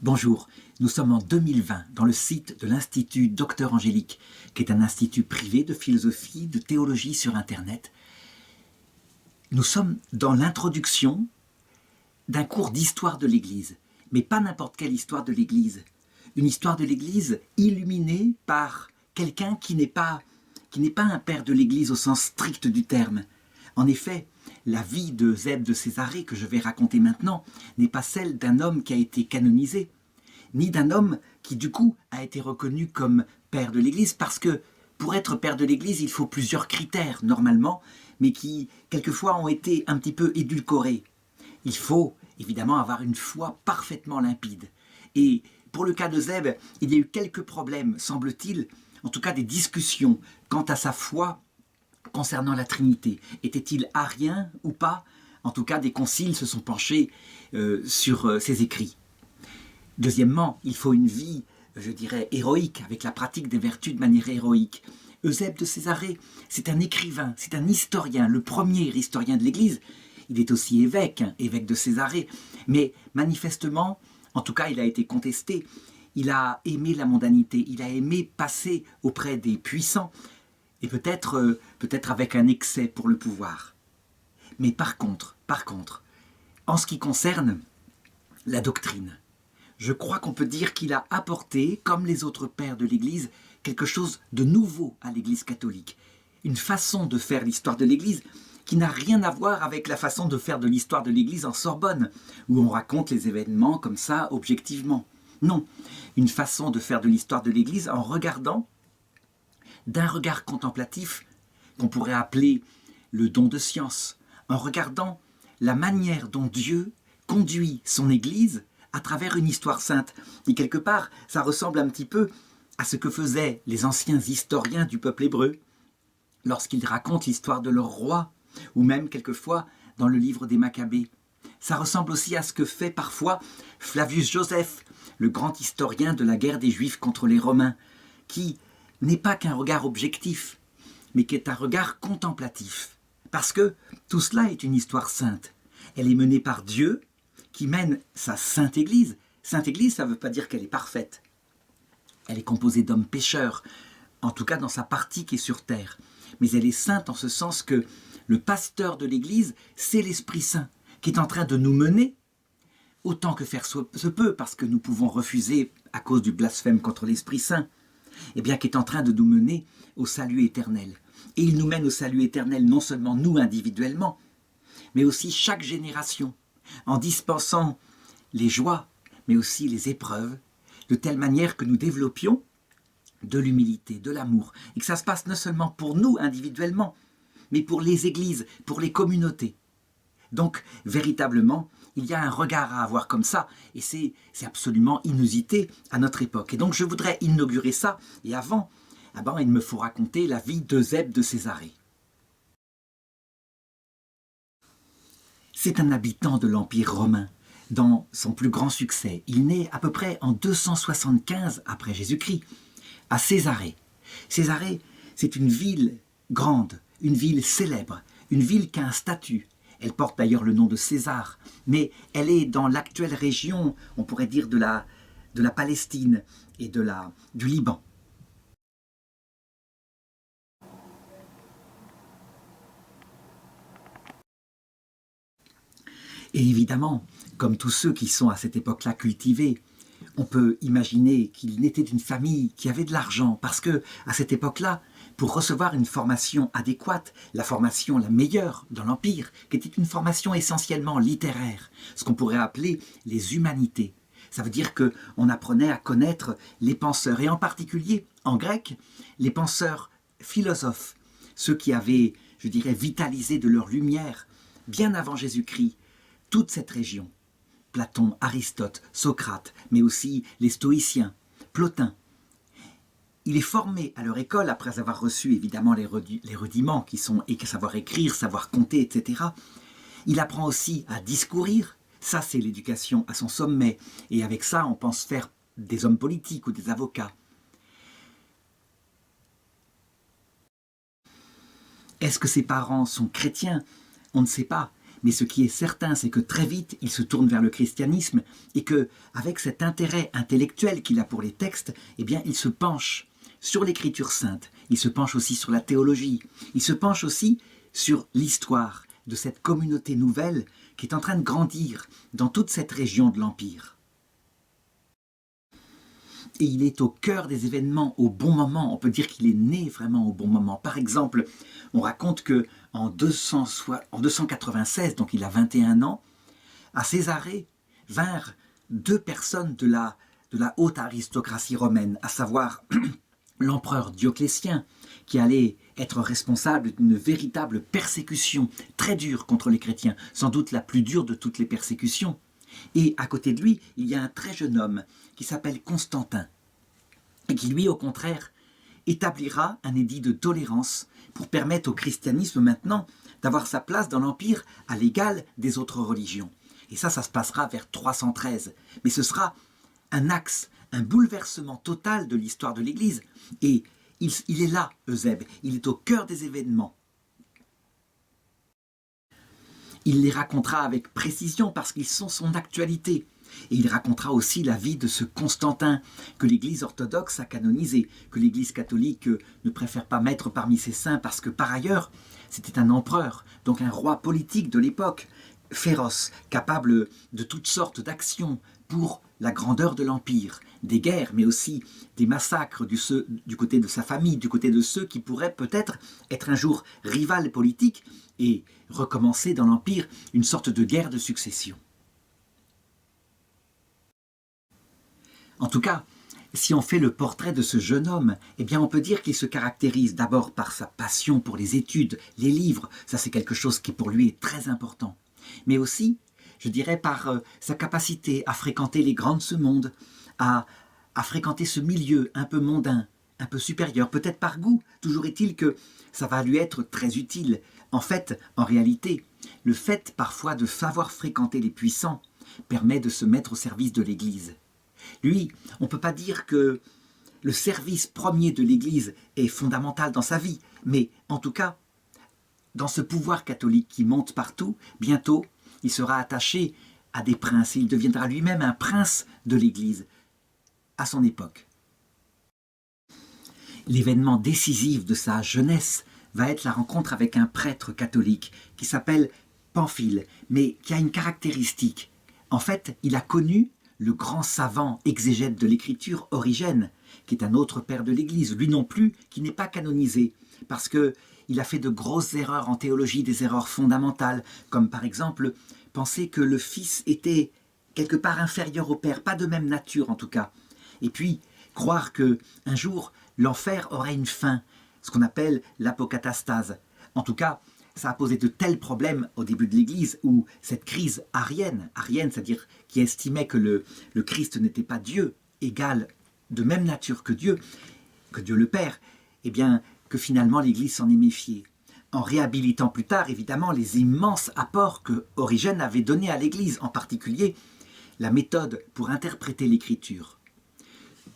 Bonjour, nous sommes en 2020 dans le site de l'Institut Docteur Angélique, qui est un institut privé de philosophie, de théologie sur Internet. Nous sommes dans l'introduction d'un cours d'histoire de l'Église, mais pas n'importe quelle histoire de l'Église. Une histoire de l'Église illuminée par quelqu'un qui n'est pas un père de l'Église au sens strict du terme. En effet, la vie de Eusèbe de Césarée, que je vais raconter maintenant, n'est pas celle d'un homme qui a été canonisé, ni d'un homme qui, du coup, a été reconnu comme père de l'Église, parce que pour être père de l'Église, il faut plusieurs critères, normalement, mais qui, quelquefois, ont été un petit peu édulcorés. Il faut, évidemment, avoir une foi parfaitement limpide. Et pour le cas d'Eusèbe, il y a eu quelques problèmes, semble-t-il, en tout cas des discussions quant à sa foi concernant la Trinité. Était-il arien ou pas? En tout cas, des conciles se sont penchés sur ses écrits. Deuxièmement, il faut une vie, je dirais, héroïque, avec la pratique des vertus de manière héroïque. Eusèbe de Césarée, c'est un écrivain, c'est un historien, le premier historien de l'Église. Il est aussi évêque, évêque de Césarée, mais manifestement, en tout cas, il a été contesté. Il a aimé la mondanité, il a aimé passer auprès des puissants, et peut-être avec un excès pour le pouvoir. Mais par contre, en ce qui concerne la doctrine, je crois qu'on peut dire qu'il a apporté, comme les autres pères de l'Église, quelque chose de nouveau à l'Église catholique. Une façon de faire l'histoire de l'Église qui n'a rien à voir avec la façon de faire de l'histoire de l'Église en Sorbonne, où on raconte les événements comme ça, objectivement. Non, une façon de faire de l'histoire de l'Église en regardant d'un regard contemplatif, qu'on pourrait appeler le don de science, en regardant la manière dont Dieu conduit son Église à travers une histoire sainte. Et quelque part, ça ressemble un petit peu à ce que faisaient les anciens historiens du peuple hébreu lorsqu'ils racontent l'histoire de leur roi, ou même quelquefois dans le livre des Maccabées. Ça ressemble aussi à ce que fait parfois Flavius Joseph, le grand historien de la guerre des Juifs contre les Romains, qui n'est pas qu'un regard objectif, mais qui est un regard contemplatif. Parce que tout cela est une histoire sainte. Elle est menée par Dieu, qui mène sa sainte Église. Sainte Église, ça ne veut pas dire qu'elle est parfaite. Elle est composée d'hommes pécheurs, en tout cas dans sa partie qui est sur terre. Mais elle est sainte en ce sens que le pasteur de l'Église, c'est l'Esprit Saint, qui est en train de nous mener, autant que faire se peut, parce que nous pouvons refuser à cause du blasphème contre l'Esprit Saint, et bien qui est en train de nous mener au salut éternel. Et il nous mène au salut éternel non seulement nous individuellement, mais aussi chaque génération, en dispensant les joies, mais aussi les épreuves, de telle manière que nous développions de l'humilité, de l'amour, et que ça se passe non seulement pour nous individuellement, mais pour les églises, pour les communautés. Donc, véritablement, il y a un regard à avoir comme ça, et c'est absolument inusité à notre époque. Et donc, je voudrais inaugurer ça, et avant, il me faut raconter la vie d'Eusèbe de Césarée. C'est un habitant de l'Empire romain, dans son plus grand succès. Il naît à peu près en 275 après Jésus-Christ, à Césarée. Césarée, c'est une ville grande, une ville célèbre, une ville qui a un statut. Elle porte d'ailleurs le nom de César, mais elle est dans l'actuelle région, on pourrait dire, de la Palestine et du Liban. Et évidemment, comme tous ceux qui sont à cette époque-là cultivés, on peut imaginer qu'il n'était d'une famille qui avait de l'argent, parce que à cette époque-là, pour recevoir une formation adéquate, la formation la meilleure dans l'Empire, qui était une formation essentiellement littéraire, ce qu'on pourrait appeler les humanités. Ça veut dire qu'on apprenait à connaître les penseurs, et en particulier, en grec, les penseurs philosophes, ceux qui avaient, je dirais, vitalisé de leur lumière, bien avant Jésus-Christ, toute cette région. Platon, Aristote, Socrate, mais aussi les stoïciens, Plotin. Il est formé à leur école, après avoir reçu évidemment les rudiments qui sont savoir écrire, savoir compter, etc. Il apprend aussi à discourir, ça c'est l'éducation à son sommet, et avec ça on pense faire des hommes politiques ou des avocats. Est-ce que ses parents sont chrétiens? On ne sait pas, Mais ce qui est certain, c'est que très vite, il se tourne vers le christianisme et que, avec cet intérêt intellectuel qu'il a pour les textes, eh bien, il se penche sur l'écriture sainte, il se penche aussi sur la théologie, il se penche aussi sur l'histoire de cette communauté nouvelle qui est en train de grandir dans toute cette région de l'Empire. Et il est au cœur des événements au bon moment. On peut dire qu'il est né vraiment au bon moment. Par exemple, on raconte qu'en 296, donc il a 21 ans, à Césarée vinrent 2 personnes de la haute aristocratie romaine, à savoir l'empereur Dioclétien, qui allait être responsable d'une véritable persécution très dure contre les chrétiens, sans doute la plus dure de toutes les persécutions. Et à côté de lui, il y a un très jeune homme qui s'appelle Constantin, et qui lui, au contraire, établira un édit de tolérance pour permettre au christianisme maintenant d'avoir sa place dans l'Empire à l'égal des autres religions. Et ça se passera vers 313. Mais ce sera un axe, un bouleversement total de l'histoire de l'Église. Et il est là, Eusèbe, il est au cœur des événements. Il les racontera avec précision parce qu'ils sont son actualité. Et il racontera aussi la vie de ce Constantin que l'Église orthodoxe a canonisé, que l'Église catholique ne préfère pas mettre parmi ses saints parce que par ailleurs, c'était un empereur, donc un roi politique de l'époque, féroce, capable de toutes sortes d'actions pour la grandeur de l'Empire, des guerres, mais aussi des massacres du côté de sa famille, du côté de ceux qui pourraient peut-être être un jour rivales politiques et recommencer dans l'Empire une sorte de guerre de succession. En tout cas, si on fait le portrait de ce jeune homme, eh bien on peut dire qu'il se caractérise d'abord par sa passion pour les études, les livres, ça c'est quelque chose qui pour lui est très important, mais aussi, je dirais, par sa capacité à fréquenter les grands de ce monde, à fréquenter ce milieu un peu mondain, un peu supérieur, peut-être par goût, toujours est-il que ça va lui être très utile. En fait, en réalité, le fait parfois de savoir fréquenter les puissants permet de se mettre au service de l'Église. Lui, on ne peut pas dire que le service premier de l'Église est fondamental dans sa vie, mais en tout cas, dans ce pouvoir catholique qui monte partout, bientôt, il sera attaché à des princes et il deviendra lui-même un prince de l'Église à son époque. L'événement décisif de sa jeunesse va être la rencontre avec un prêtre catholique qui s'appelle Pamphile, mais qui a une caractéristique. En fait, il a connu le grand savant exégète de l'écriture Origène, qui est un autre père de l'Église, lui non plus, qui n'est pas canonisé, parce qu'il a fait de grosses erreurs en théologie, des erreurs fondamentales, comme par exemple penser que le Fils était quelque part inférieur au Père, pas de même nature en tout cas, et puis croire qu'un jour l'enfer aurait une fin, ce qu'on appelle l'apocatastase. En tout cas, ça a posé de tels problèmes au début de l'Église où cette crise arienne, c'est-à-dire qui estimait que le Christ n'était pas Dieu, égal de même nature que Dieu le Père, eh bien que finalement l'Église s'en est méfiée. En réhabilitant plus tard, évidemment, les immenses apports que Origène avait donnés à l'Église, en particulier la méthode pour interpréter l'Écriture.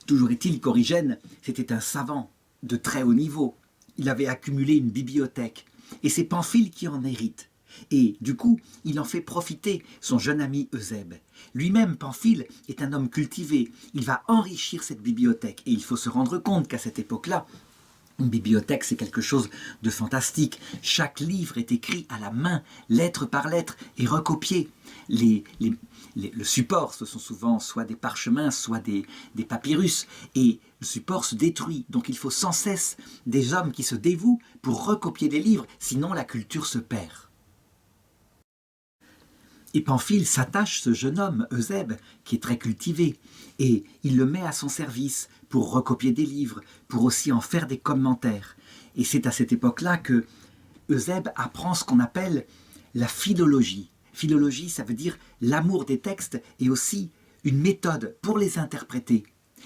Toujours est-il qu'Origène, c'était un savant de très haut niveau. Il avait accumulé une bibliothèque. Et c'est Pamphile qui en hérite. Et du coup, il en fait profiter son jeune ami Eusèbe. Lui-même, Pamphile, est un homme cultivé. Il va enrichir cette bibliothèque. Et il faut se rendre compte qu'à cette époque-là, une bibliothèque, c'est quelque chose de fantastique. Chaque livre est écrit à la main, lettre par lettre, et recopié. Le support, ce sont souvent soit des parchemins, soit des papyrus, et le support se détruit. Donc il faut sans cesse des hommes qui se dévouent pour recopier les livres, sinon la culture se perd. Et Pamphile s'attache ce jeune homme, Eusèbe, qui est très cultivé, et il le met à son service pour recopier des livres, pour aussi en faire des commentaires. Et c'est à cette époque-là que Eusèbe apprend ce qu'on appelle la philologie. Philologie, ça veut dire l'amour des textes et aussi une méthode pour les interpréter,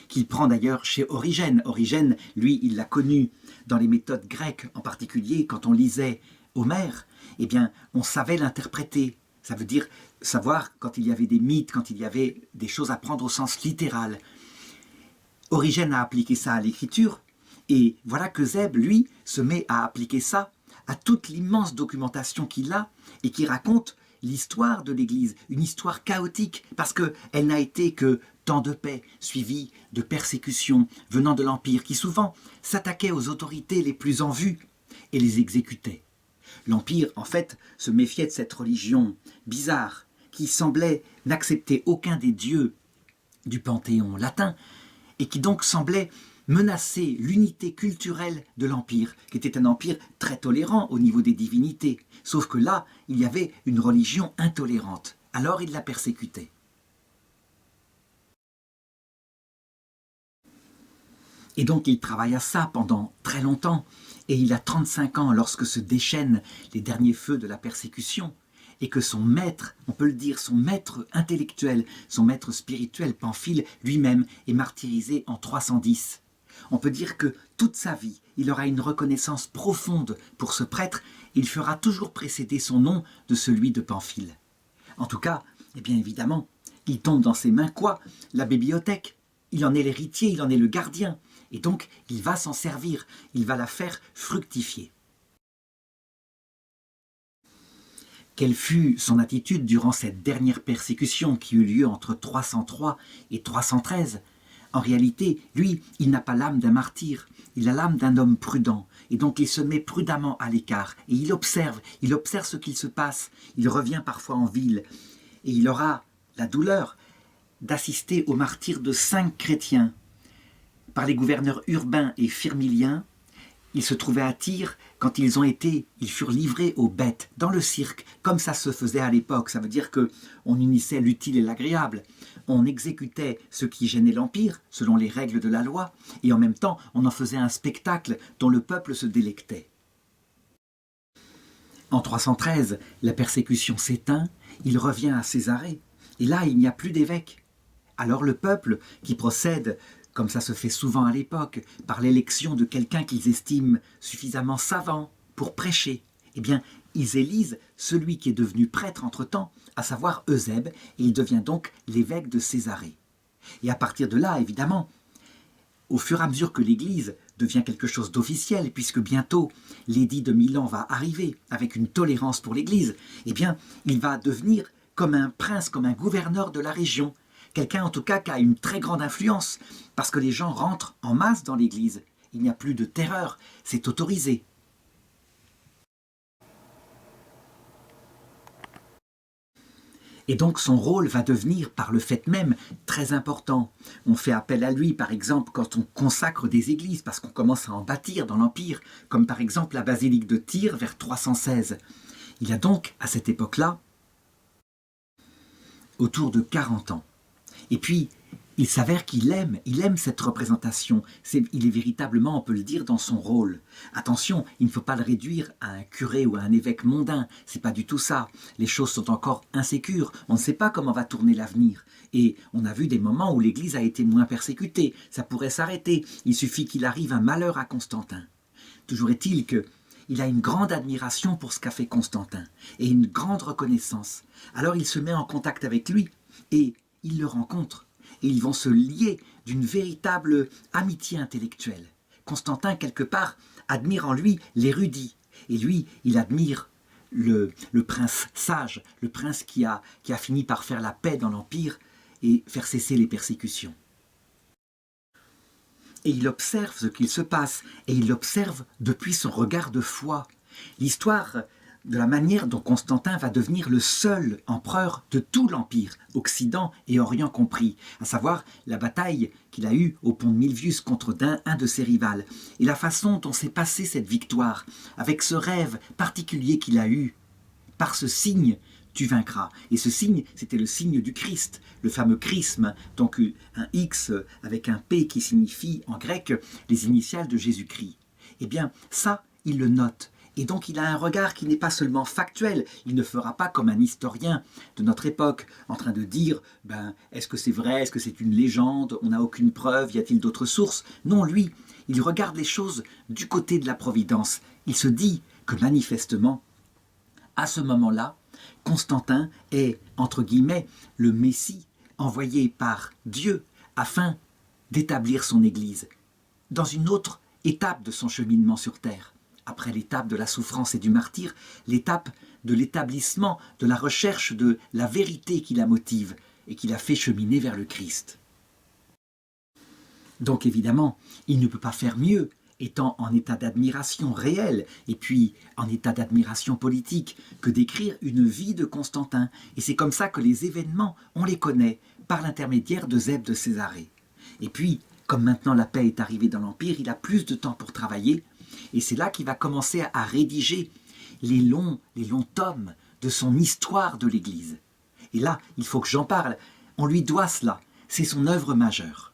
qu'il prend d'ailleurs chez Origène. Origène, lui, il l'a connu dans les méthodes grecques, en particulier quand on lisait Homère, eh bien, on savait l'interpréter. Ça veut dire savoir quand il y avait des mythes, quand il y avait des choses à prendre au sens littéral. Origène a appliqué ça à l'écriture, et voilà que Eusèbe, lui, se met à appliquer ça à toute l'immense documentation qu'il a et qui raconte l'histoire de l'Église, une histoire chaotique, parce qu'elle n'a été que temps de paix, suivie de persécutions venant de l'Empire, qui souvent s'attaquaient aux autorités les plus en vue et les exécutait. L'Empire, en fait, se méfiait de cette religion bizarre, qui semblait n'accepter aucun des dieux du panthéon latin, et qui donc semblait menacer l'unité culturelle de l'Empire, qui était un empire très tolérant au niveau des divinités. Sauf que là, il y avait une religion intolérante. Alors il la persécutait. Et donc il travaille à ça pendant très longtemps, et il a 35 ans lorsque se déchaînent les derniers feux de la persécution, et que son maître, on peut le dire, son maître intellectuel, son maître spirituel, Pamphile, lui-même est martyrisé en 310. On peut dire que toute sa vie, il aura une reconnaissance profonde pour ce prêtre, et il fera toujours précéder son nom de celui de Pamphile. En tout cas, eh bien évidemment, il tombe dans ses mains quoi? La bibliothèque. Il en est l'héritier, il en est le gardien, et donc il va s'en servir, il va la faire fructifier. Quelle fut son attitude durant cette dernière persécution qui eut lieu entre 303 et 313? En réalité, lui, il n'a pas l'âme d'un martyr, il a l'âme d'un homme prudent, et donc il se met prudemment à l'écart, et il observe ce qu'il se passe, il revient parfois en ville, et il aura la douleur d'assister au martyre de 5 chrétiens par les gouverneurs urbains et firmiliens. Ils se trouvaient à Tyr quand ils furent livrés aux bêtes, dans le cirque, comme ça se faisait à l'époque. Ça veut dire qu'on unissait l'utile et l'agréable. On exécutait ce qui gênait l'Empire, selon les règles de la loi, et en même temps, on en faisait un spectacle dont le peuple se délectait. En 313, la persécution s'éteint, il revient à Césarée, et là, il n'y a plus d'évêque. Alors le peuple, qui procède, comme ça se fait souvent à l'époque, par l'élection de quelqu'un qu'ils estiment suffisamment savant pour prêcher, eh bien, ils élisent celui qui est devenu prêtre entre-temps, à savoir Eusèbe, et il devient donc l'évêque de Césarée. Et à partir de là, évidemment, au fur et à mesure que l'Église devient quelque chose d'officiel, puisque bientôt l'édit de Milan va arriver avec une tolérance pour l'Église, eh bien, il va devenir comme un prince, comme un gouverneur de la région, quelqu'un en tout cas qui a une très grande influence, parce que les gens rentrent en masse dans l'Église. Il n'y a plus de terreur, c'est autorisé. Et donc son rôle va devenir, par le fait même, très important. On fait appel à lui, par exemple, quand on consacre des églises, parce qu'on commence à en bâtir dans l'Empire, comme par exemple la basilique de Tyr vers 316. Il a donc, à cette époque-là, autour de 40 ans. Et puis, il s'avère qu'il aime cette représentation. Il est véritablement, on peut le dire, dans son rôle. Attention, il ne faut pas le réduire à un curé ou à un évêque mondain. C'est pas du tout ça. Les choses sont encore insécures. On ne sait pas comment va tourner l'avenir. Et on a vu des moments où l'Église a été moins persécutée. Ça pourrait s'arrêter. Il suffit qu'il arrive un malheur à Constantin. Toujours est-il qu'il a une grande admiration pour ce qu'a fait Constantin et une grande reconnaissance. Alors il se met en contact avec lui et il le rencontre. Et ils vont se lier d'une véritable amitié intellectuelle. Constantin, quelque part, admire en lui l'érudit. Et lui, il admire le prince sage, le prince qui a fini par faire la paix dans l'Empire et faire cesser les persécutions. Et il observe ce qu'il se passe, et il l'observe depuis son regard de foi. L'histoire de la manière dont Constantin va devenir le seul empereur de tout l'Empire, Occident et Orient compris, à savoir la bataille qu'il a eue au pont de Milvius contre un de ses rivales, et la façon dont s'est passée cette victoire, avec ce rêve particulier qu'il a eu. Par ce signe, tu vaincras. Et ce signe, c'était le signe du Christ, le fameux chrisme, donc un X avec un P qui signifie en grec les initiales de Jésus-Christ. Eh bien, ça, il le note. Et donc il a un regard qui n'est pas seulement factuel, il ne fera pas comme un historien de notre époque, en train de dire est-ce que c'est vrai, est-ce que c'est une légende, on n'a aucune preuve, y a-t-il d'autres sources? Non, lui, il regarde les choses du côté de la providence. Il se dit que manifestement, à ce moment-là, Constantin est, entre guillemets, le Messie envoyé par Dieu afin d'établir son Église dans une autre étape de son cheminement sur terre. après l'étape de la souffrance et du martyre, l'étape de l'établissement, de la recherche de la vérité qui la motive et qui la fait cheminer vers le Christ. Donc évidemment, il ne peut pas faire mieux, étant en état d'admiration réelle et puis en état d'admiration politique, que d'écrire une vie de Constantin. Et c'est comme ça que les événements, on les connaît par l'intermédiaire d'Eusèbe de Césarée. Et puis, comme maintenant la paix est arrivée dans l'Empire, il a plus de temps pour travailler, et c'est là qu'il va commencer à rédiger les longs tomes de son histoire de l'Église. Et là, il faut que j'en parle, on lui doit cela, c'est son œuvre majeure.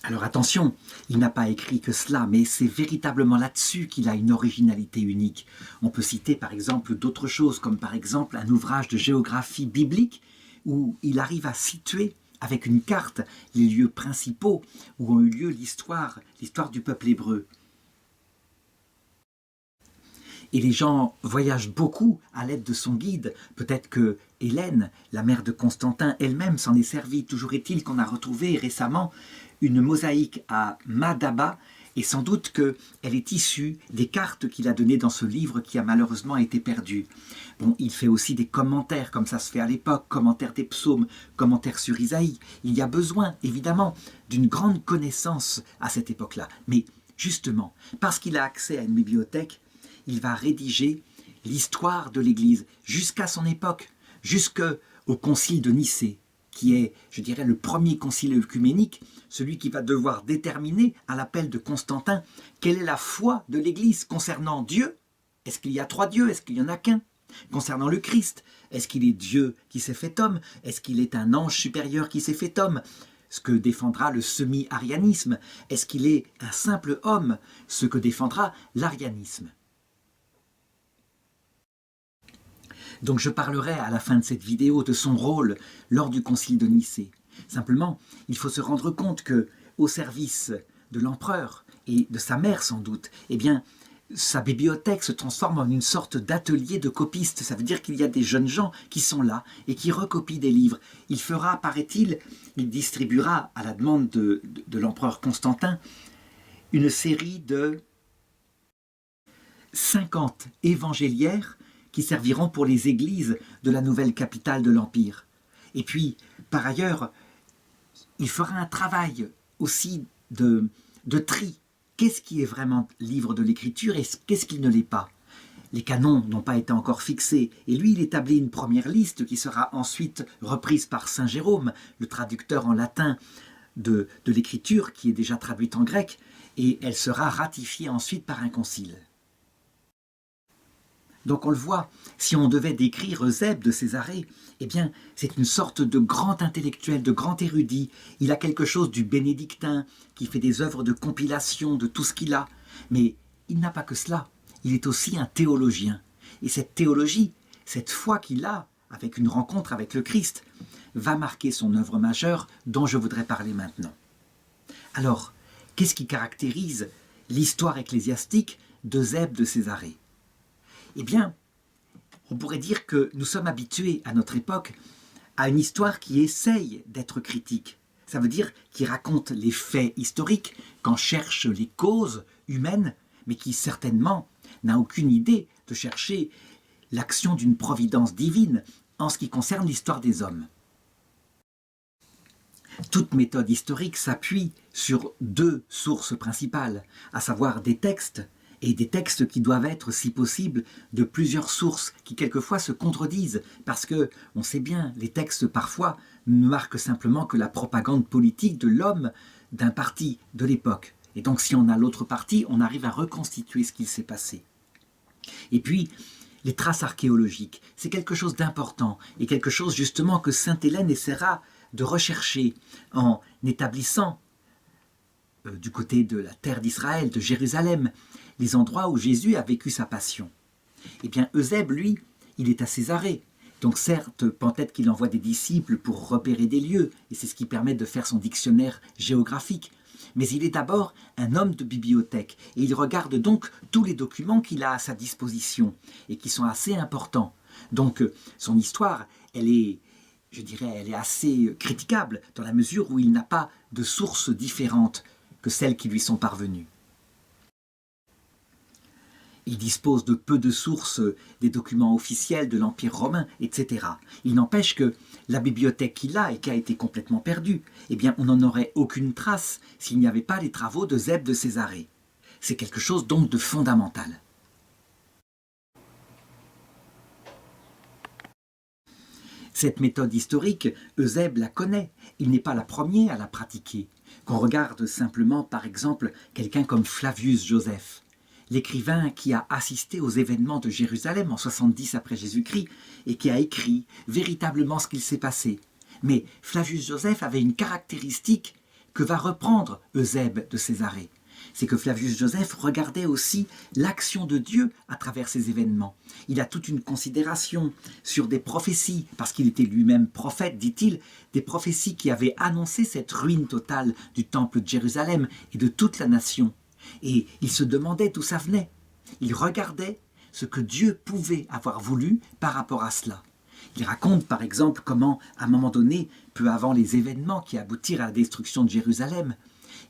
Alors attention, il n'a pas écrit que cela, mais c'est véritablement là-dessus qu'il a une originalité unique. On peut citer par exemple d'autres choses, comme par exemple un ouvrage de géographie biblique, où il arrive à situer avec une carte les lieux principaux où ont eu lieu l'histoire du peuple hébreu. Et les gens voyagent beaucoup à l'aide de son guide. Peut-être que Hélène, la mère de Constantin, elle-même s'en est servie. Toujours est-il qu'on a retrouvé récemment une mosaïque à Madaba, et sans doute qu'elle est issue des cartes qu'il a données dans ce livre qui a malheureusement été perdu. Bon, il fait aussi des commentaires, comme ça se fait à l'époque, commentaires des psaumes, commentaires sur Isaïe. Il y a besoin, évidemment, d'une grande connaissance à cette époque-là. Mais justement, parce qu'il a accès à une bibliothèque, il va rédiger l'histoire de l'Église jusqu'à son époque, jusqu'au concile de Nicée, qui est, je dirais, le premier concile œcuménique, celui qui va devoir déterminer, à l'appel de Constantin, quelle est la foi de l'Église concernant Dieu. Est-ce qu'il y a 3 dieux? Est-ce qu'il n'y en a qu'un? Concernant le Christ, est-ce qu'il est Dieu qui s'est fait homme? Est-ce qu'il est un ange supérieur qui s'est fait homme? Ce que défendra le semi-arianisme. Est-ce qu'il est un simple homme? Ce que défendra l'arianisme. Donc je parlerai à la fin de cette vidéo de son rôle lors du concile de Nicée. Simplement, il faut se rendre compte que, au service de l'empereur et de sa mère sans doute, eh bien, sa bibliothèque se transforme en une sorte d'atelier de copistes. Ça veut dire qu'il y a des jeunes gens qui sont là et qui recopient des livres. Il fera, paraît-il, il distribuera à la demande de l'empereur Constantin une série de 50 évangéliaires qui serviront pour les églises de la nouvelle capitale de l'Empire. Et puis, par ailleurs, il fera un travail aussi de tri. Qu'est-ce qui est vraiment livre de l'Écriture et qu'est-ce qui ne l'est pas? Les canons n'ont pas été encore fixés, et lui, il établit une première liste qui sera ensuite reprise par saint Jérôme, le traducteur en latin de l'Écriture, qui est déjà traduite en grec, et elle sera ratifiée ensuite par un concile. Donc on le voit, si on devait décrire Eusèbe de Césarée, eh bien c'est une sorte de grand intellectuel, de grand érudit. Il a quelque chose du bénédictin qui fait des œuvres de compilation de tout ce qu'il a. Mais il n'a pas que cela, il est aussi un théologien. Et cette théologie, cette foi qu'il a avec une rencontre avec le Christ, va marquer son œuvre majeure dont je voudrais parler maintenant. Alors, qu'est-ce qui caractérise l'histoire ecclésiastique d'Eusèbe de Césarée? Eh bien, on pourrait dire que nous sommes habitués à notre époque à une histoire qui essaye d'être critique. Ça veut dire qui raconte les faits historiques, qu'en cherche les causes humaines, mais qui certainement n'a aucune idée de chercher l'action d'une providence divine en ce qui concerne l'histoire des hommes. Toute méthode historique s'appuie sur 2 sources principales, à savoir des textes, et des textes qui doivent être, si possible, de plusieurs sources, qui quelquefois se contredisent, parce que, on sait bien, les textes parfois ne marquent simplement que la propagande politique de l'homme d'un parti de l'époque. Et donc si on a l'autre parti, on arrive à reconstituer ce qu'il s'est passé. Et puis, les traces archéologiques, c'est quelque chose d'important, et quelque chose justement que sainte Hélène essaiera de rechercher en établissant du côté de la terre d'Israël, de Jérusalem, les endroits où Jésus a vécu sa passion. Eh bien, Eusèbe, lui, il est à Césarée. Donc certes, peut-être qu'il envoie des disciples pour repérer des lieux, et c'est ce qui permet de faire son dictionnaire géographique. Mais il est d'abord un homme de bibliothèque, et il regarde donc tous les documents qu'il a à sa disposition, et qui sont assez importants. Donc son histoire, elle est assez critiquable, dans la mesure où il n'a pas de sources différentes que celles qui lui sont parvenues. Il dispose de peu de sources des documents officiels de l'Empire romain, etc. Il n'empêche que la bibliothèque qu'il a et qui a été complètement perdue, eh bien, on n'en aurait aucune trace s'il n'y avait pas les travaux d'Eusèbe de Césarée. C'est quelque chose donc de fondamental. Cette méthode historique, Eusèbe la connaît. Il n'est pas le premier à la pratiquer. Qu'on regarde simplement, par exemple, quelqu'un comme Flavius Joseph, l'écrivain qui a assisté aux événements de Jérusalem en 70 après Jésus-Christ et qui a écrit véritablement ce qu'il s'est passé. Mais Flavius Joseph avait une caractéristique que va reprendre Eusèbe de Césarée. C'est que Flavius Joseph regardait aussi l'action de Dieu à travers ces événements. Il a toute une considération sur des prophéties, parce qu'il était lui-même prophète, dit-il, des prophéties qui avaient annoncé cette ruine totale du temple de Jérusalem et de toute la nation. Et il se demandait d'où ça venait. Il regardait ce que Dieu pouvait avoir voulu par rapport à cela. Il raconte par exemple comment, à un moment donné, peu avant les événements qui aboutirent à la destruction de Jérusalem,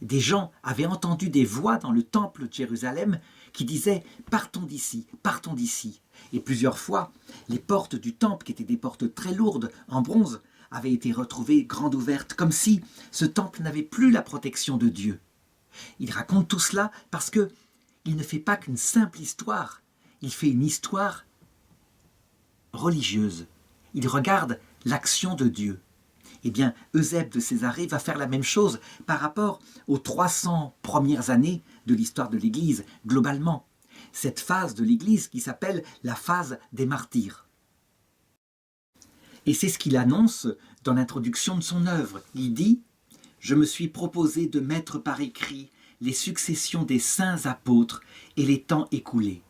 des gens avaient entendu des voix dans le temple de Jérusalem qui disaient « Partons d'ici, partons d'ici ». Et plusieurs fois, les portes du temple, qui étaient des portes très lourdes, en bronze, avaient été retrouvées grandes ouvertes, comme si ce temple n'avait plus la protection de Dieu. Il raconte tout cela parce qu'il ne fait pas qu'une simple histoire, il fait une histoire religieuse. Il regarde l'action de Dieu. Eh bien, Eusèbe de Césarée va faire la même chose par rapport aux 300 premières années de l'histoire de l'Église, globalement. Cette phase de l'Église qui s'appelle la phase des martyrs. Et c'est ce qu'il annonce dans l'introduction de son œuvre. Il dit « Je me suis proposé de mettre par écrit les successions des saints apôtres et les temps écoulés. »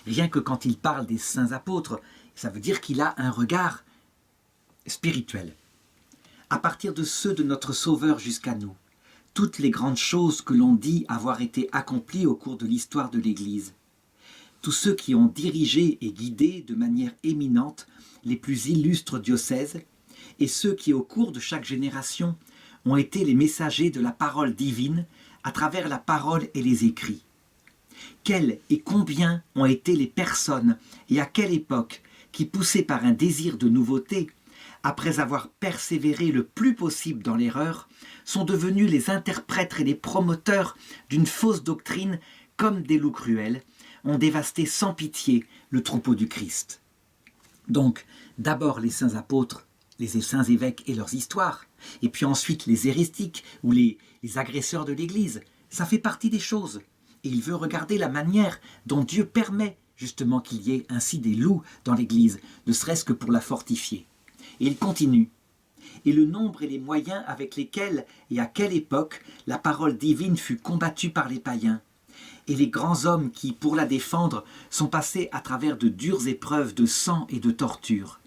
Rien que quand il parle des saints apôtres, ça veut dire qu'il a un regard spirituel. À partir de ceux de notre Sauveur jusqu'à nous, toutes les grandes choses que l'on dit avoir été accomplies au cours de l'histoire de l'Église, tous ceux qui ont dirigé et guidé de manière éminente les plus illustres diocèses, et ceux qui, au cours de chaque génération, ont été les messagers de la parole divine à travers la parole et les écrits. Quelles et combien ont été les personnes et à quelle époque qui, poussées par un désir de nouveauté, après avoir persévéré le plus possible dans l'erreur, sont devenus les interprètes et les promoteurs d'une fausse doctrine comme des loups cruels, ont dévasté sans pitié le troupeau du Christ. Donc, d'abord les saints apôtres, les saints évêques et leurs histoires, et puis ensuite les hérétiques ou les agresseurs de l'Église, ça fait partie des choses. Et il veut regarder la manière dont Dieu permet justement qu'il y ait ainsi des loups dans l'Église, ne serait-ce que pour la fortifier. Et il continue. Et le nombre et les moyens avec lesquels et à quelle époque la parole divine fut combattue par les païens, et les grands hommes qui, pour la défendre, sont passés à travers de dures épreuves de sang et de torture.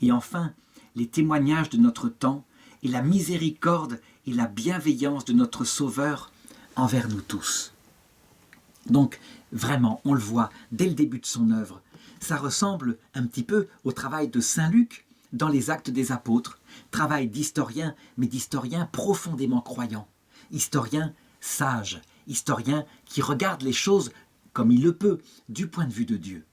Et enfin, les témoignages de notre temps et la miséricorde et la bienveillance de notre Sauveur envers nous tous. Donc, vraiment, on le voit dès le début de son œuvre. Ça ressemble un petit peu au travail de Saint Luc dans les Actes des Apôtres, travail d'historien, mais d'historien profondément croyant, historien sage, historien qui regarde les choses comme il le peut, du point de vue de Dieu.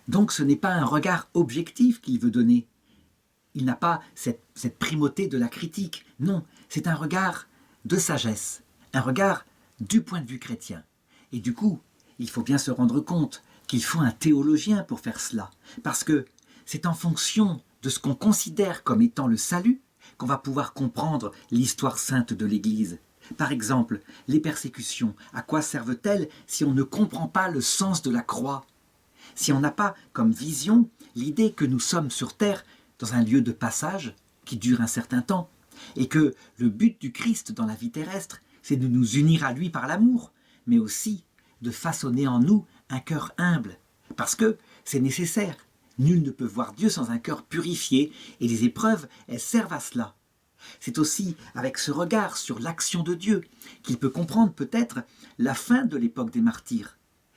Donc ce n'est pas un regard objectif qu'il veut donner. Il n'a pas cette primauté de la critique. Non, c'est un regard de sagesse, un regard du point de vue chrétien. Et du coup, il faut bien se rendre compte qu'il faut un théologien pour faire cela. Parce que c'est en fonction de ce qu'on considère comme étant le salut qu'on va pouvoir comprendre l'histoire sainte de l'Église. Par exemple, les persécutions, à quoi servent-elles si on ne comprend pas le sens de la croix? Si on n'a pas comme vision l'idée que nous sommes sur terre dans un lieu de passage qui dure un certain temps, et que le but du Christ dans la vie terrestre, c'est de nous unir à lui par l'amour, mais aussi de façonner en nous un cœur humble, parce que c'est nécessaire. Nul ne peut voir Dieu sans un cœur purifié, et les épreuves, elles servent à cela. C'est aussi avec ce regard sur l'action de Dieu qu'il peut comprendre peut-être la fin de l'époque des martyrs.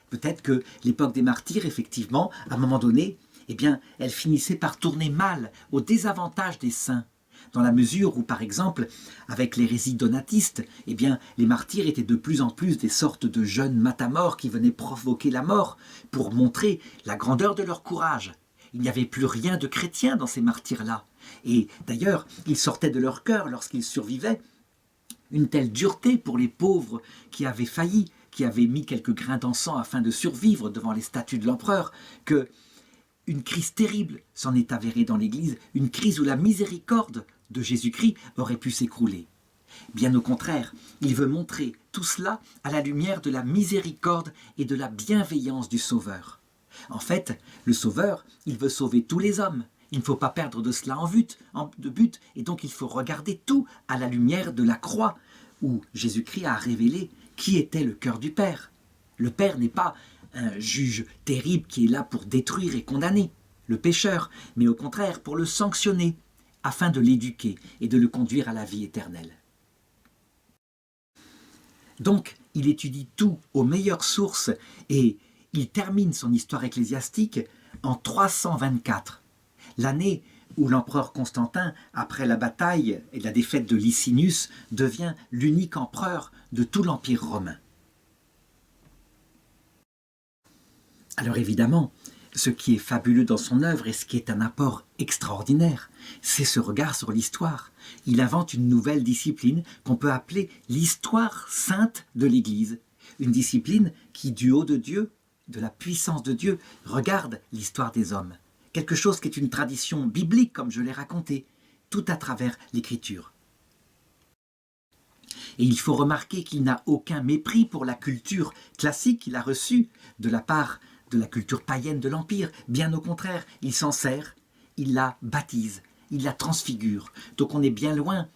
Peut-être que l'époque des martyrs, effectivement, à un moment donné, eh bien, elle finissait par tourner mal au désavantage des saints, dans la mesure où, par exemple, avec l'hérésie donatiste, eh bien, les martyrs étaient de plus en plus des sortes de jeunes matamores qui venaient provoquer la mort pour montrer la grandeur de leur courage. Il n'y avait plus rien de chrétien dans ces martyrs-là. Et d'ailleurs, ils sortaient de leur cœur lorsqu'ils survivaient une telle dureté pour les pauvres qui avaient failli, qui avaient mis quelques grains d'encens afin de survivre devant les statues de l'empereur, que une crise terrible s'en est avérée dans l'Église, une crise où la miséricorde de Jésus-Christ aurait pu s'écrouler. Bien au contraire, il veut montrer tout cela à la lumière de la miséricorde et de la bienveillance du Sauveur. En fait, le Sauveur, il veut sauver tous les hommes. Il ne faut pas perdre de cela de but, et donc il faut regarder tout à la lumière de la croix, où Jésus-Christ a révélé qui était le cœur du Père. Le Père n'est pas un juge terrible qui est là pour détruire et condamner le pécheur, mais au contraire pour le sanctionner, afin de l'éduquer et de le conduire à la vie éternelle. Donc, il étudie tout aux meilleures sources et il termine son histoire ecclésiastique en 324, l'année où l'empereur Constantin, après la bataille et la défaite de Licinius, devient l'unique empereur de tout l'Empire romain. Alors évidemment, ce qui est fabuleux dans son œuvre et ce qui est un apport extraordinaire, c'est ce regard sur l'histoire. Il invente une nouvelle discipline qu'on peut appeler l'histoire sainte de l'Église. Une discipline qui, du haut de Dieu, de la puissance de Dieu, regarde l'histoire des hommes. Quelque chose qui est une tradition biblique, comme je l'ai raconté, tout à travers l'Écriture. Et il faut remarquer qu'il n'a aucun mépris pour la culture classique qu'il a reçue de la part de la culture païenne de l'Empire. Bien au contraire, il s'en sert, il la baptise, il la transfigure. Donc on est bien loin,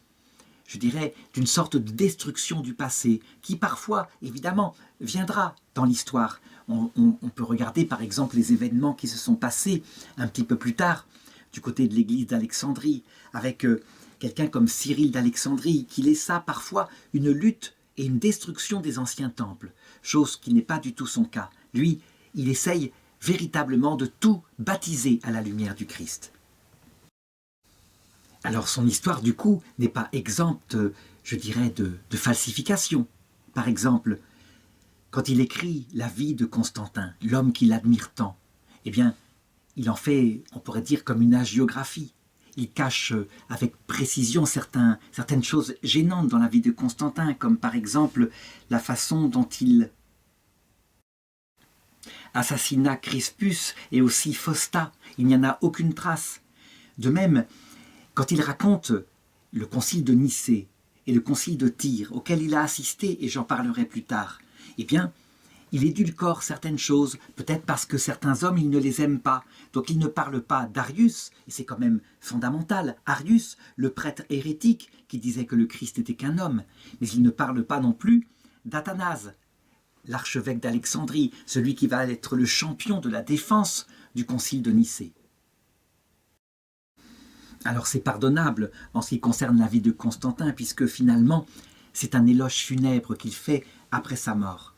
je dirais, d'une sorte de destruction du passé qui parfois, évidemment, viendra dans l'histoire. On peut regarder par exemple les événements qui se sont passés un petit peu plus tard du côté de l'église d'Alexandrie avec quelqu'un comme Cyril d'Alexandrie qui laissa parfois une lutte et une destruction des anciens temples, chose qui n'est pas du tout son cas. Lui, il essaye véritablement de tout baptiser à la lumière du Christ. Alors son histoire du coup n'est pas exempte, je dirais, de falsification. Par exemple, quand il écrit la vie de Constantin, l'homme qu'il admire tant, eh bien, il en fait, on pourrait dire, comme une hagiographie. Il cache avec précision certaines choses gênantes dans la vie de Constantin, comme par exemple la façon dont il assassina Crispus et aussi Fausta. Il n'y en a aucune trace. De même, quand il raconte le concile de Nicée et le concile de Tyr, auquel il a assisté, et j'en parlerai plus tard, eh bien, il édulcore certaines choses, peut-être parce que certains hommes, il ne les aime pas. Donc il ne parle pas d'Arius, et c'est quand même fondamental, Arius, le prêtre hérétique, qui disait que le Christ n'était qu'un homme. Mais il ne parle pas non plus d'Athanase, l'archevêque d'Alexandrie, celui qui va être le champion de la défense du concile de Nicée. Alors c'est pardonnable en ce qui concerne la vie de Constantin, puisque finalement, c'est un éloge funèbre qu'il fait après sa mort.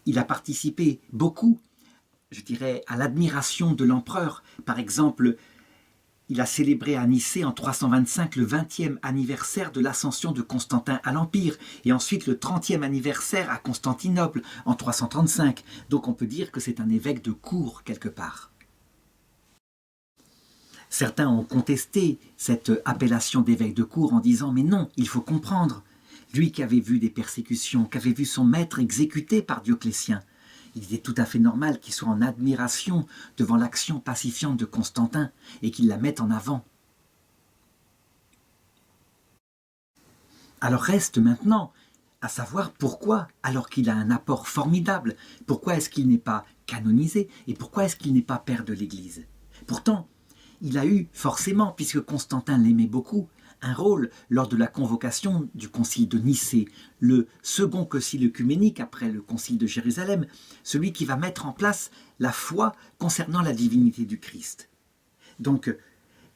Il a participé beaucoup, je dirais, à l'admiration de l'empereur. Par exemple, il a célébré à Nicée en 325 le 20e anniversaire de l'ascension de Constantin à l'Empire, et ensuite le 30e anniversaire à Constantinople en 335. Donc on peut dire que c'est un évêque de cour quelque part. Certains ont contesté cette appellation d'évêque de cour en disant « mais non, il faut comprendre ». Lui qui avait vu des persécutions, qui avait vu son maître exécuté par Dioclétien, il était tout à fait normal qu'il soit en admiration devant l'action pacifiante de Constantin et qu'il la mette en avant. Alors reste maintenant à savoir pourquoi, alors qu'il a un apport formidable, pourquoi est-ce qu'il n'est pas canonisé et pourquoi est-ce qu'il n'est pas père de l'Église. Pourtant, il a eu forcément, puisque Constantin l'aimait beaucoup, un rôle lors de la convocation du concile de Nicée, le second concile œcuménique après le concile de Jérusalem, celui qui va mettre en place la foi concernant la divinité du Christ. Donc,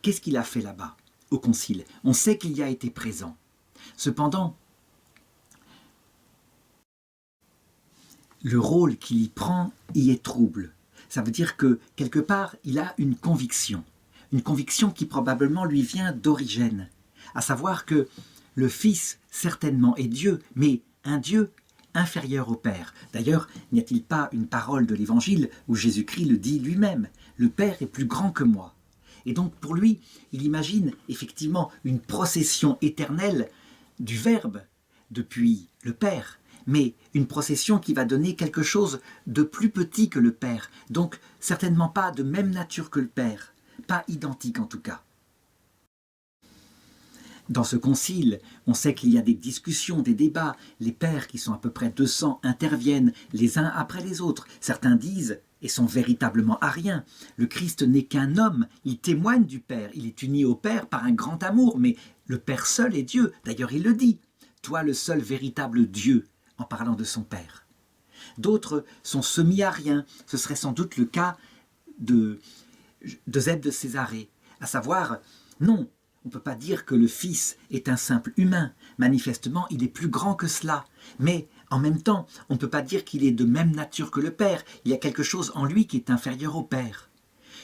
qu'est-ce qu'il a fait là-bas, au concile? On sait qu'il y a été présent. Cependant, le rôle qu'il y prend y est trouble. Ça veut dire que, quelque part, il a une conviction qui probablement lui vient d'Origène. à savoir que le Fils, certainement, est Dieu, mais un Dieu inférieur au Père. D'ailleurs, n'y a-t-il pas une parole de l'Évangile où Jésus-Christ le dit lui-même, « Le Père est plus grand que moi ». Et donc pour lui, il imagine effectivement une procession éternelle du Verbe depuis le Père, mais une procession qui va donner quelque chose de plus petit que le Père, donc certainement pas de même nature que le Père, pas identique en tout cas. Dans ce concile, on sait qu'il y a des discussions, des débats, les pères qui sont à peu près 200 interviennent les uns après les autres. Certains disent, et sont véritablement ariens, le Christ n'est qu'un homme, il témoigne du Père, il est uni au Père par un grand amour, mais le Père seul est Dieu, d'ailleurs il le dit, toi le seul véritable Dieu, en parlant de son Père. D'autres sont semi-ariens, ce serait sans doute le cas de Eusèbe de Césarée, à savoir, non, on ne peut pas dire que le Fils est un simple humain. Manifestement, il est plus grand que cela. Mais, en même temps, on ne peut pas dire qu'il est de même nature que le Père. Il y a quelque chose en lui qui est inférieur au Père.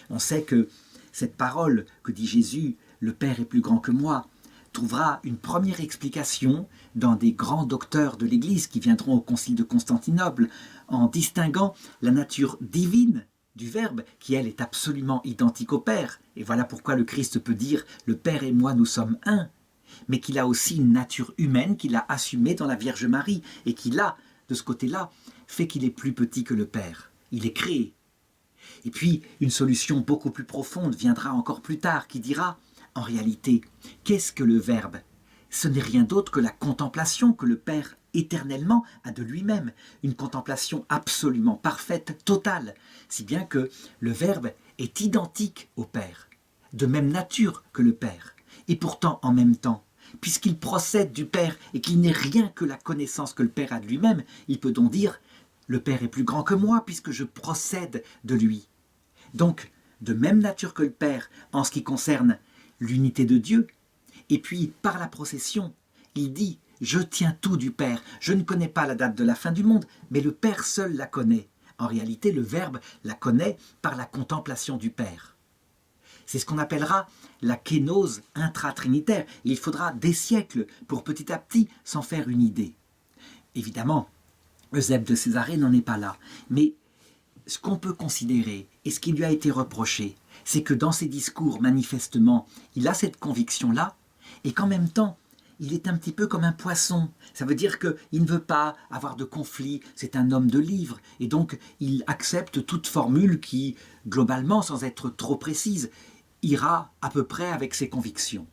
On sait que cette parole que dit Jésus, « Le Père est plus grand que moi », trouvera une première explication dans des grands docteurs de l'Église qui viendront au Concile de Constantinople en distinguant la nature divine du Verbe, qui elle est absolument identique au Père. Et voilà pourquoi le Christ peut dire « le Père et moi nous sommes un », mais qu'il a aussi une nature humaine qu'il a assumée dans la Vierge Marie, et qui là, de ce côté-là, fait qu'il est plus petit que le Père. Il est créé. Et puis, une solution beaucoup plus profonde viendra encore plus tard, qui dira « en réalité, qu'est-ce que le Verbe ? Ce n'est rien d'autre que la contemplation que le Père éternellement a de lui-même, une contemplation absolument parfaite, totale, si bien que le Verbe est identique au Père, de même nature que le Père, et pourtant en même temps, puisqu'il procède du Père et qu'il n'est rien que la connaissance que le Père a de lui-même, il peut donc dire « le Père est plus grand que moi puisque je procède de lui ». Donc, de même nature que le Père en ce qui concerne l'unité de Dieu, et puis par la procession, il dit « je tiens tout du Père, je ne connais pas la date de la fin du monde, mais le Père seul la connaît ». En réalité, le Verbe la connaît par la contemplation du Père. C'est ce qu'on appellera la kénose intratrinitaire. Il faudra des siècles pour petit à petit s'en faire une idée. Évidemment, Eusèbe de Césarée n'en est pas là, mais ce qu'on peut considérer et ce qui lui a été reproché, c'est que dans ses discours, manifestement, il a cette conviction-là, et qu'en même temps, il est un petit peu comme un poisson. Ça veut dire qu'il ne veut pas avoir de conflit, c'est un homme de livre, et donc il accepte toute formule qui, globalement, sans être trop précise, ira à peu près avec ses convictions.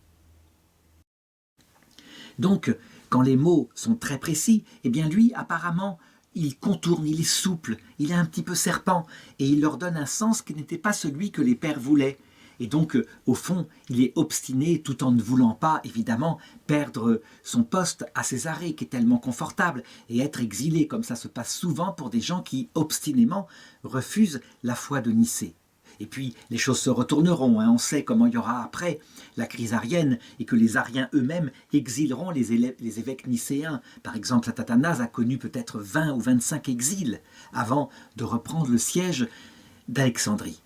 Donc, quand les mots sont très précis, eh bien lui, apparemment, il contourne, il est souple, il est un petit peu serpent, et il leur donne un sens qui n'était pas celui que les pères voulaient. Et donc, au fond, il est obstiné tout en ne voulant pas, évidemment, perdre son poste à Césarée, qui est tellement confortable, et être exilé, comme ça se passe souvent pour des gens qui, obstinément, refusent la foi de Nicée. Et puis, les choses se retourneront, hein. On sait comment il y aura après la crise arienne, et que les Ariens eux-mêmes exileront les évêques nicéens. Par exemple, Saint Athanase a connu peut-être 20 ou 25 exils, avant de reprendre le siège d'Alexandrie.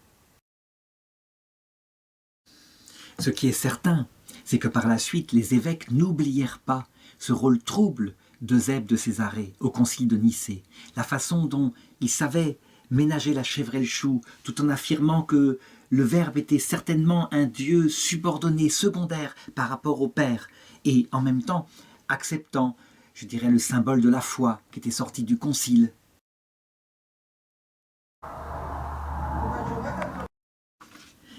Ce qui est certain, c'est que par la suite, les évêques n'oublièrent pas ce rôle trouble d'Eusèbe de Césarée au concile de Nicée, la façon dont il savait ménager la chèvre et le chou, tout en affirmant que le Verbe était certainement un Dieu subordonné, secondaire par rapport au Père, et en même temps acceptant, je dirais, le symbole de la foi qui était sorti du concile.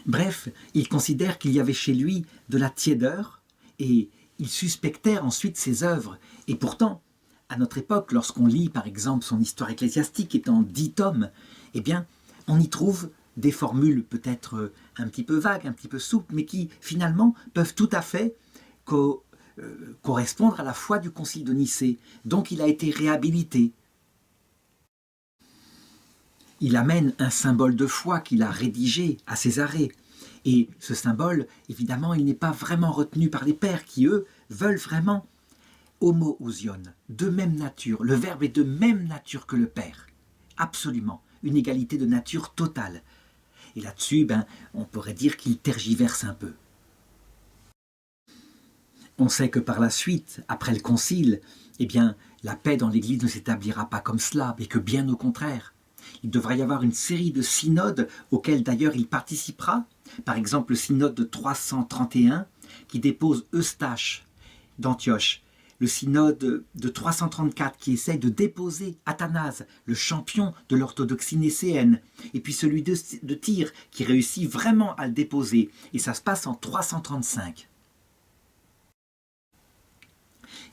Bref, il considère qu'il y avait chez lui de la tiédeur, et il suspectait ensuite ses œuvres. Et pourtant, à notre époque, lorsqu'on lit par exemple son histoire ecclésiastique qui est en 10 tomes, eh bien, on y trouve des formules peut-être un petit peu vagues, un petit peu souples, mais qui finalement peuvent tout à fait correspondre à la foi du concile de Nicée. Donc il a été réhabilité. Il amène un symbole de foi qu'il a rédigé à Césarée. Et ce symbole, évidemment, il n'est pas vraiment retenu par les pères qui, eux, veulent vraiment homoousion, de même nature. Le Verbe est de même nature que le Père. Absolument. Une égalité de nature totale. Et là-dessus, on pourrait dire qu'il tergiverse un peu. On sait que par la suite, après le concile, eh bien, la paix dans l'Église ne s'établira pas comme cela, mais que bien au contraire. Il devra y avoir une série de synodes auxquels d'ailleurs il participera. Par exemple, le synode de 331 qui dépose Eustache d'Antioche. Le synode de 334 qui essaye de déposer Athanase, le champion de l'orthodoxie nicéenne. Et puis celui de Tyr qui réussit vraiment à le déposer. Et ça se passe en 335.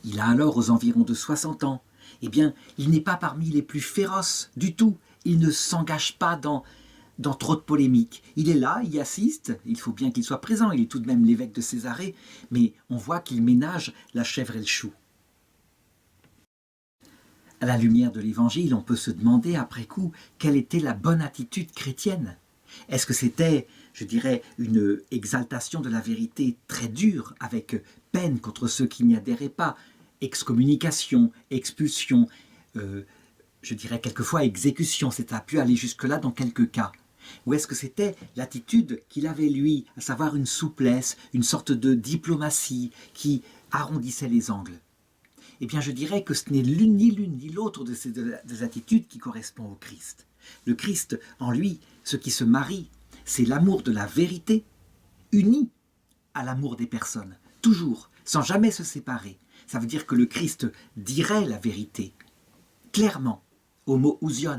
Il a alors aux environs de 60 ans. Eh bien, il n'est pas parmi les plus féroces du tout. Il ne s'engage pas dans trop de polémiques. Il est là, il y assiste, il faut bien qu'il soit présent, il est tout de même l'évêque de Césarée, mais on voit qu'il ménage la chèvre et le chou. À la lumière de l'Évangile, on peut se demander après coup quelle était la bonne attitude chrétienne. Est-ce que c'était, je dirais, une exaltation de la vérité très dure, avec peine contre ceux qui n'y adhéraient pas, excommunication, expulsion, je dirais quelquefois exécution, ça a pu aller jusque-là dans quelques cas. Ou est-ce que c'était l'attitude qu'il avait lui, à savoir une souplesse, une sorte de diplomatie qui arrondissait les angles? Eh bien je dirais que ce n'est l'une ni l'autre de ces deux attitudes qui correspond au Christ. Le Christ, en lui, ce qui se marie, c'est l'amour de la vérité, uni à l'amour des personnes, toujours, sans jamais se séparer. Ça veut dire que le Christ dirait la vérité, clairement, homo ousion,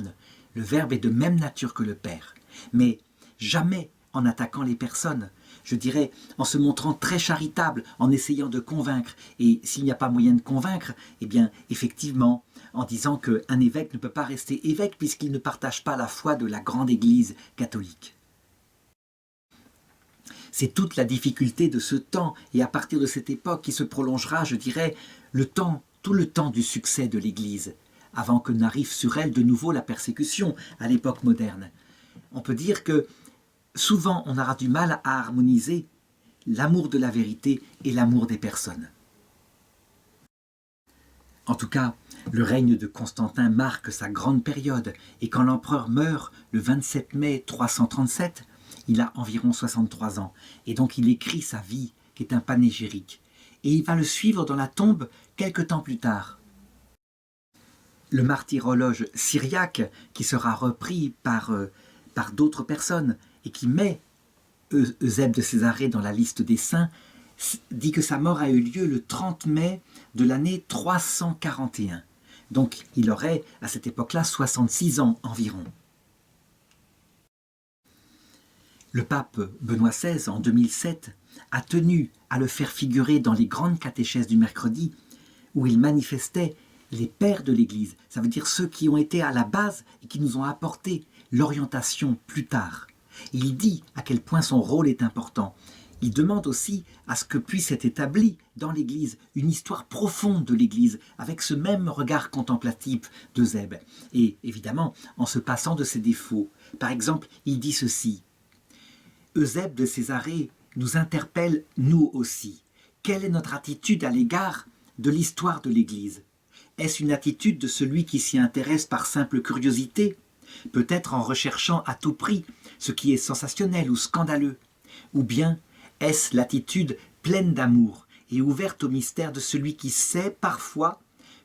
le Verbe est de même nature que le Père, mais jamais en attaquant les personnes, je dirais en se montrant très charitable, en essayant de convaincre, et s'il n'y a pas moyen de convaincre, eh bien effectivement, en disant qu'un évêque ne peut pas rester évêque puisqu'il ne partage pas la foi de la grande Église catholique. C'est toute la difficulté de ce temps, et à partir de cette époque qui se prolongera, je dirais, tout le temps du succès de l'Église, avant que n'arrive sur elle de nouveau la persécution à l'époque moderne. On peut dire que souvent on aura du mal à harmoniser l'amour de la vérité et l'amour des personnes. En tout cas, le règne de Constantin marque sa grande période, et quand l'empereur meurt le 27 mai 337, il a environ 63 ans, et donc il écrit sa vie, qui est un panégyrique, et il va le suivre dans la tombe quelque temps plus tard. Le martyrologe syriaque, qui sera repris par d'autres personnes, et qui met Eusèbe de Césarée dans la liste des saints, dit que sa mort a eu lieu le 30 mai de l'année 341. Donc il aurait, à cette époque-là, 66 ans environ. Le pape Benoît XVI, en 2007, a tenu à le faire figurer dans les grandes catéchèses du mercredi, où il manifestait les pères de l'Église, ça veut dire ceux qui ont été à la base et qui nous ont apporté l'orientation plus tard. Il dit à quel point son rôle est important. Il demande aussi à ce que puisse être établie dans l'Église une histoire profonde de l'Église, avec ce même regard contemplatif d'Eusèbe, et évidemment en se passant de ses défauts. Par exemple, il dit ceci: Eusèbe de Césarée nous interpelle nous aussi. Quelle est notre attitude à l'égard de l'histoire de l'Église? Est-ce une attitude de celui qui s'y intéresse par simple curiosité, peut-être en recherchant à tout prix ce qui est sensationnel ou scandaleux? Ou bien est-ce l'attitude pleine d'amour et ouverte au mystère de celui qui sait parfois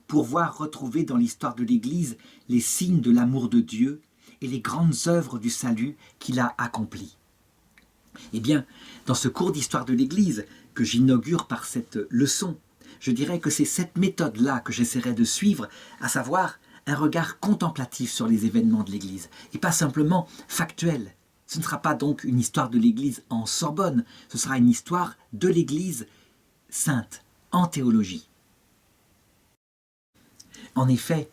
pouvoir retrouver dans l'histoire de l'Église les signes de l'amour de Dieu et les grandes œuvres du salut qu'il a accomplies? Eh bien, dans ce cours d'histoire de l'Église que j'inaugure par cette leçon, je dirais que c'est cette méthode-là que j'essaierai de suivre, à savoir un regard contemplatif sur les événements de l'Église, et pas simplement factuel. Ce ne sera pas donc une histoire de l'Église en Sorbonne, ce sera une histoire de l'Église sainte, en théologie. En effet,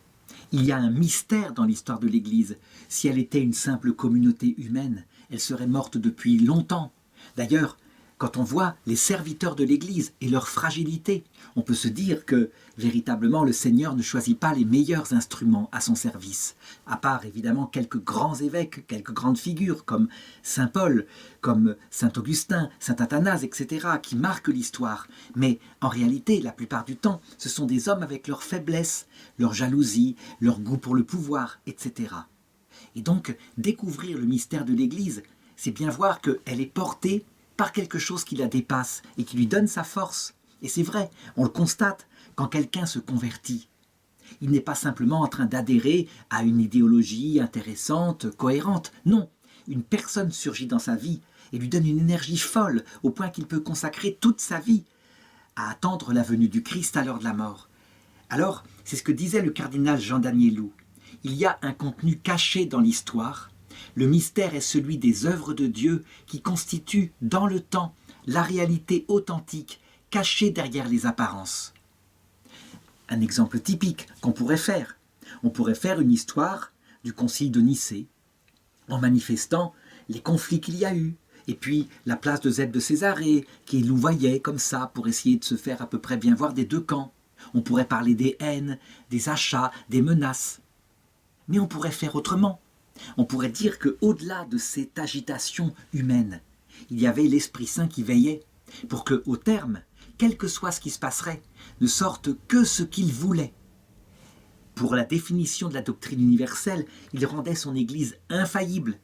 il y a un mystère dans l'histoire de l'Église. Si elle était une simple communauté humaine, elle serait morte depuis longtemps. D'ailleurs, quand on voit les serviteurs de l'Église et leur fragilité, on peut se dire que véritablement le Seigneur ne choisit pas les meilleurs instruments à son service, à part évidemment quelques grands évêques, quelques grandes figures comme Saint Paul, comme Saint Augustin, Saint Athanase, etc., qui marquent l'histoire. Mais en réalité, la plupart du temps, ce sont des hommes avec leurs faiblesses, leur jalousie, leur goût pour le pouvoir, etc. Et donc, découvrir le mystère de l'Église, c'est bien voir qu'elle est portée par quelque chose qui la dépasse et qui lui donne sa force. Et c'est vrai, on le constate quand quelqu'un se convertit. Il n'est pas simplement en train d'adhérer à une idéologie intéressante, cohérente. Non, une personne surgit dans sa vie et lui donne une énergie folle au point qu'il peut consacrer toute sa vie à attendre la venue du Christ à l'heure de la mort. Alors, c'est ce que disait le cardinal Jean Danielou. Il y a un contenu caché dans l'histoire. Le mystère est celui des œuvres de Dieu qui constituent dans le temps la réalité authentique cachée derrière les apparences. Un exemple typique qu'on pourrait faire. On pourrait faire une histoire du concile de Nicée en manifestant les conflits qu'il y a eu, et puis la place de Zeb de Césarée qui louvoyait comme ça pour essayer de se faire à peu près bien voir des deux camps. On pourrait parler des haines, des achats, des menaces. Mais on pourrait faire autrement. On pourrait dire qu'au-delà de cette agitation humaine, il y avait l'Esprit Saint qui veillait pour que, au terme, quel que soit ce qui se passerait, ne sorte que ce qu'il voulait. Pour la définition de la doctrine universelle, il rendait son Église infaillible.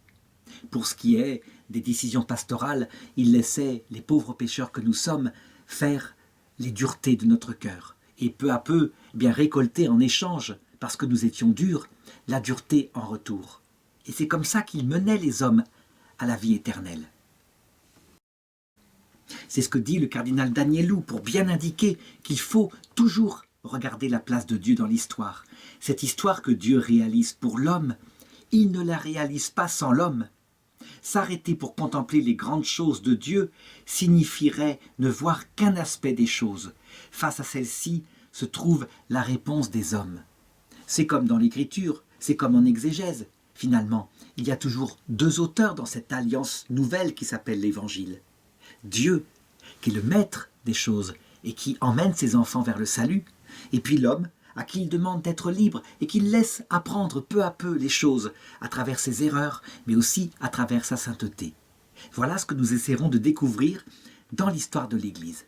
Pour ce qui est des décisions pastorales, il laissait les pauvres pécheurs que nous sommes faire les duretés de notre cœur. Et peu à peu, bien récolter en échange, parce que nous étions durs, la dureté en retour. Et c'est comme ça qu'il menait les hommes à la vie éternelle. C'est ce que dit le cardinal Danielou pour bien indiquer qu'il faut toujours regarder la place de Dieu dans l'histoire. Cette histoire que Dieu réalise pour l'homme, il ne la réalise pas sans l'homme. S'arrêter pour contempler les grandes choses de Dieu signifierait ne voir qu'un aspect des choses. Face à celle-ci se trouve la réponse des hommes. C'est comme dans l'Écriture, c'est comme en exégèse. Finalement, il y a toujours deux auteurs dans cette alliance nouvelle qui s'appelle l'Évangile. Dieu, qui est le maître des choses et qui emmène ses enfants vers le salut, et puis l'homme, à qui il demande d'être libre et qu'il laisse apprendre peu à peu les choses à travers ses erreurs, mais aussi à travers sa sainteté. Voilà ce que nous essaierons de découvrir dans l'histoire de l'Église.